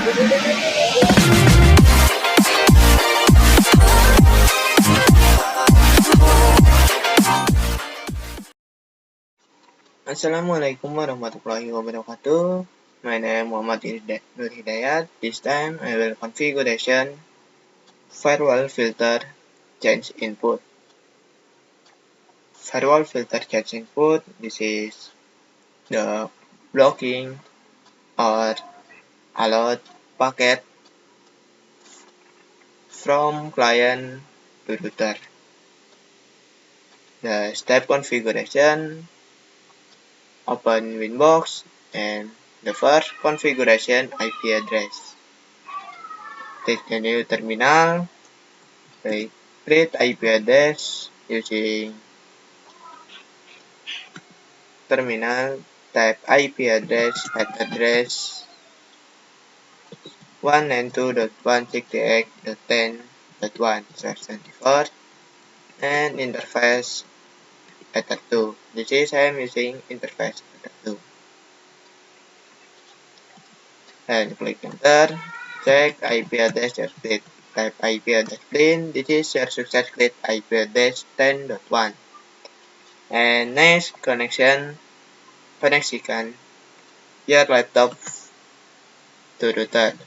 Assalamualaikum warahmatullahi wabarakatuh. My name is Muhammad Nur Hidayat. This time I will configuration firewall filter change input. Firewall filter change input. This is the blocking or allowed packet from client to router. The step configuration, open Winbox, and the first configuration IP address. Take the new terminal, create IP address using terminal, type IP address at address 192.168.10.1/24 and interface ether 2. This is I am using interface ether 2. And click enter. Check IP address your split. Type IP address clean. This is your success split IP address 10.1. And next connection. Connectikan your laptop to router.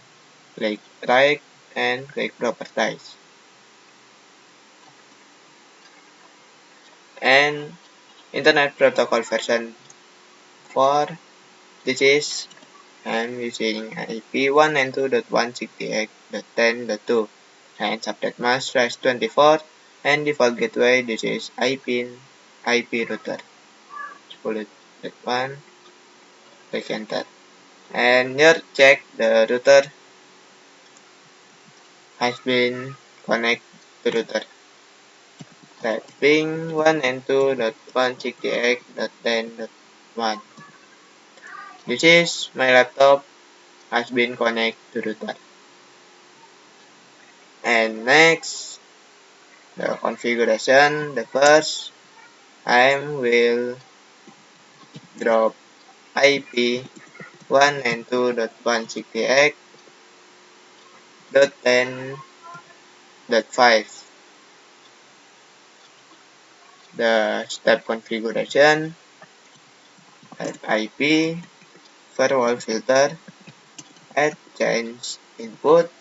Click right and click properties. And Internet Protocol version 4. This is I'm using IP 192.168.10.2 and subnet mask /24 and default gateway. This is IP router. Pull it that one. Click enter. And here check the router has been connected to router. Type ping 192.168.10.1. This is my laptop has been connected to router. And next, the configuration. The first, I will drop IP 192.168.10.5. The step configuration, type IP, firewall filter, add change input,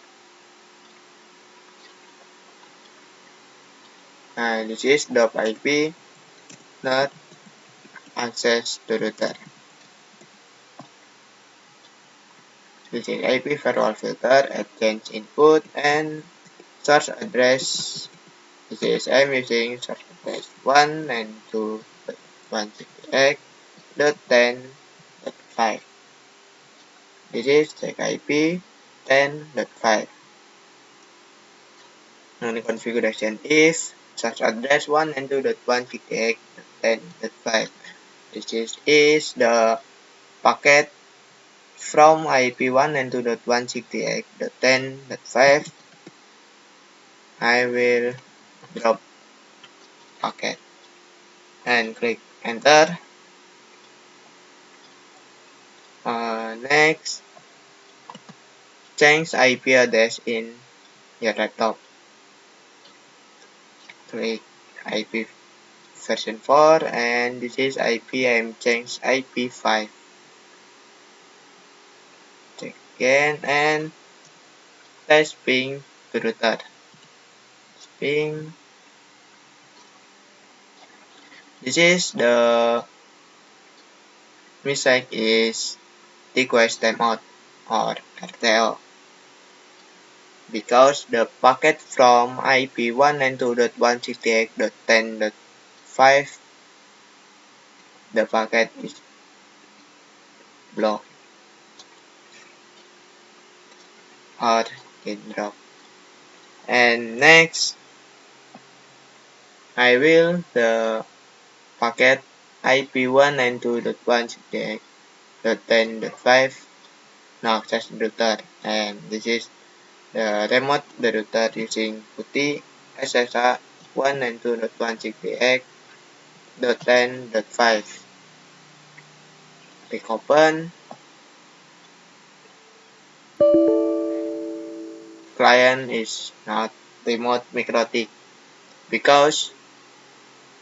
and this is .ip, not access to router. This is IP firewall filter, add change input, and source address. This is I'm using source address 192.168.10.5. This is check IP 10.5. Now the configuration is source address 192.168.10.5. This is the packet from IP 192.168.10.5. I will drop packet and click enter. Next, change IP address in your laptop. Click IP version 4 and this is IP. I'm change IP 5. Check again and test ping to router. Ping. This is the mistake is request timeout or RTO. Because the packet from IP 192.168.10.5, the packet is blocked or get dropped. And next, I will the packet IP 192.168.10.5 now access the router, and this is the remote the router using putih SSH 192.168.10.5. Click open. client is not remote MikroTik because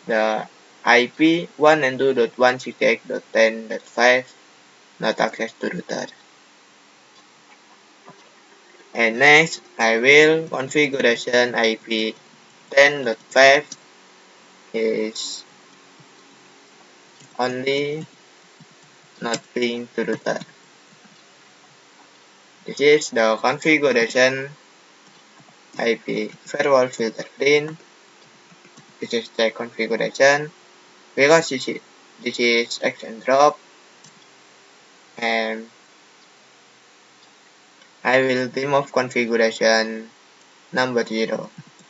the IP 1 and 2.168.10.5 not access to router. And next, I will configuration IP 10.5 is only not ping to router. This is the configuration IP firewall filter clean. This is the configuration because this is action drop, and I will remove configuration number 0.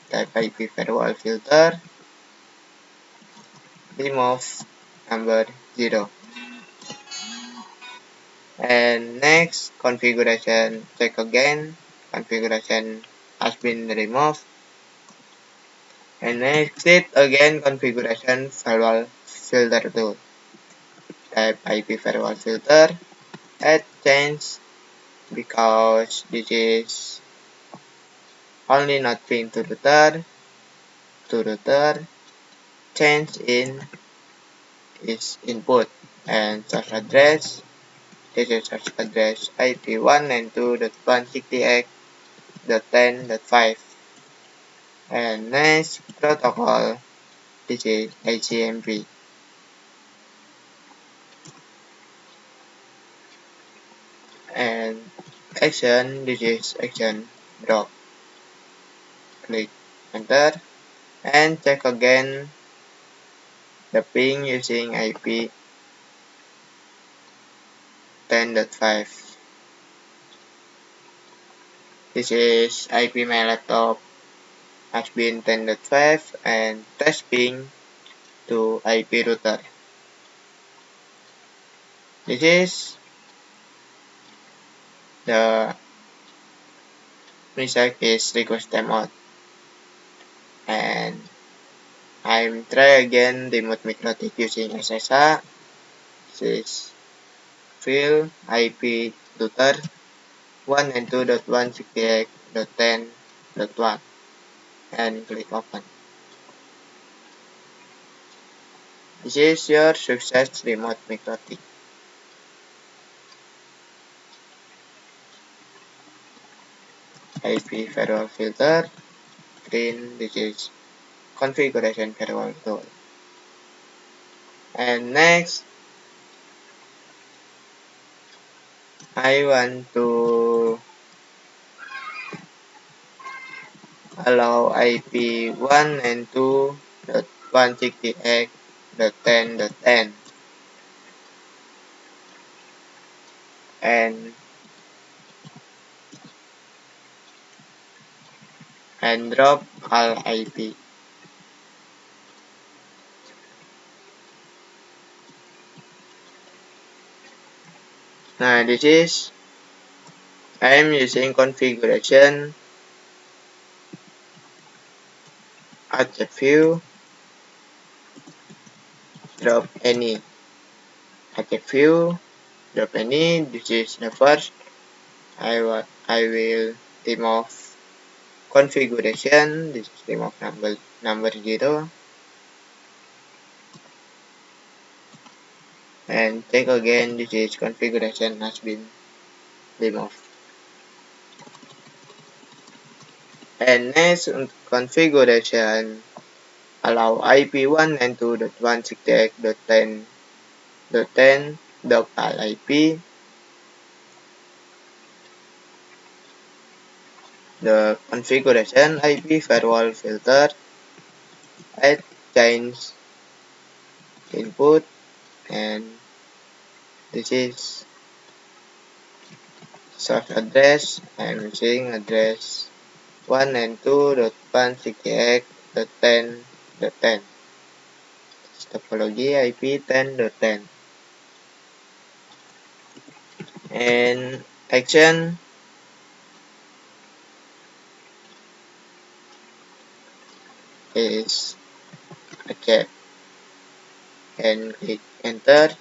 Type IP firewall filter, remove number 0. And next configuration, check again, configuration has been removed. And next click again configuration firewall filter tool. Type IP firewall filter, add change because this is only not ping to router, change in is input, and source address, this is source address IP 1 and 2.168.10.5, and next protocol, this is HCMP, and action, this is action drop. Click enter and check again the ping using IP 10.5. This is IP my laptop has been 10.5 and test ping to IP router. This is the mistake is request timeout, and I'm try again remote MikroTik using SSH. This is fill IP router 1 and 2.168.10.1 and click open. This is your success remote MikroTik. IP firewall filter, green, this is configuration firewall tool. And next, I want to allow IP 1 and 2.168.10.10 and drop all IP. Now this is I am using configuration object view, drop any object view, drop any. This is the first. I will remove configuration. This is remove number 0 and check again. This is configuration has been removed. And next configuration allow IP 1 and 2.168.10.10 local IP. The configuration IP firewall filter, add change input, and this is source address. I'm using address 1 and 2.168.10.10. Topology IP 10.10. And action is accept and click enter.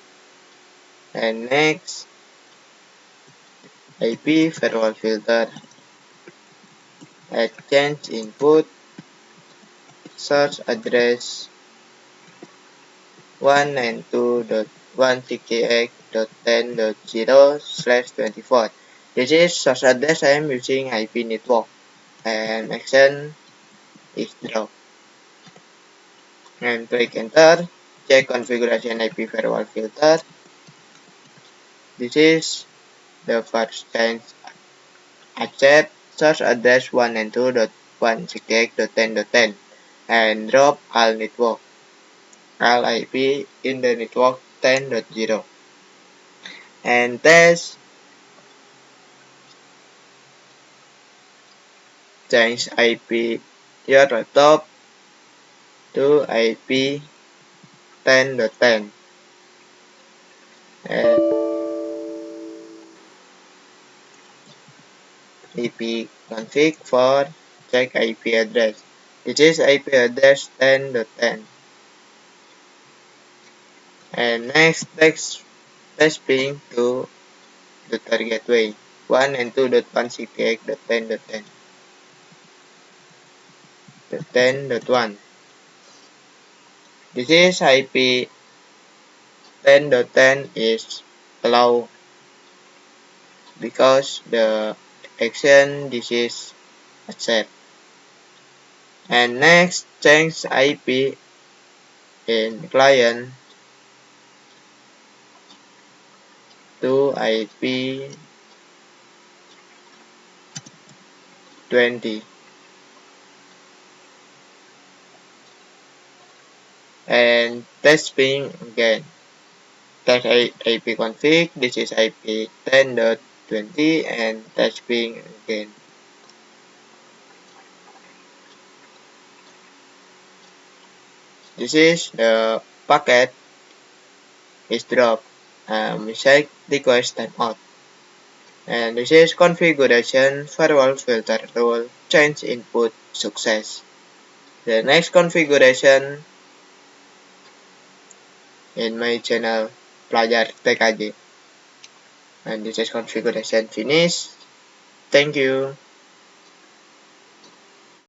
And next IP firewall filter, Add change input source address 192.168.10.0/24. This is source address I am using IP network, and action is drop. And click enter. Check configuration IP firewall filter. This is the first change. Accept source address 192.168.10.10 and drop all network, all IP in the network 10.0 and test. Change IP your laptop to IP 10.10 and IP config for check IP address. This is IP address 10.10 and next test ping to the target gateway 192.168.10.10 to 10.1. This is IP 10.10 is allowed because the action this is accept. And next change IP in client to IP 20 and test ping again. Test IP config, this is IP 10.20 and test ping again. This is the packet is dropped. Message request timeout. And this is configuration firewall filter rule change input success. The next configuration in my channel Pelajar TKJ. And this is configuration finished. Thank you.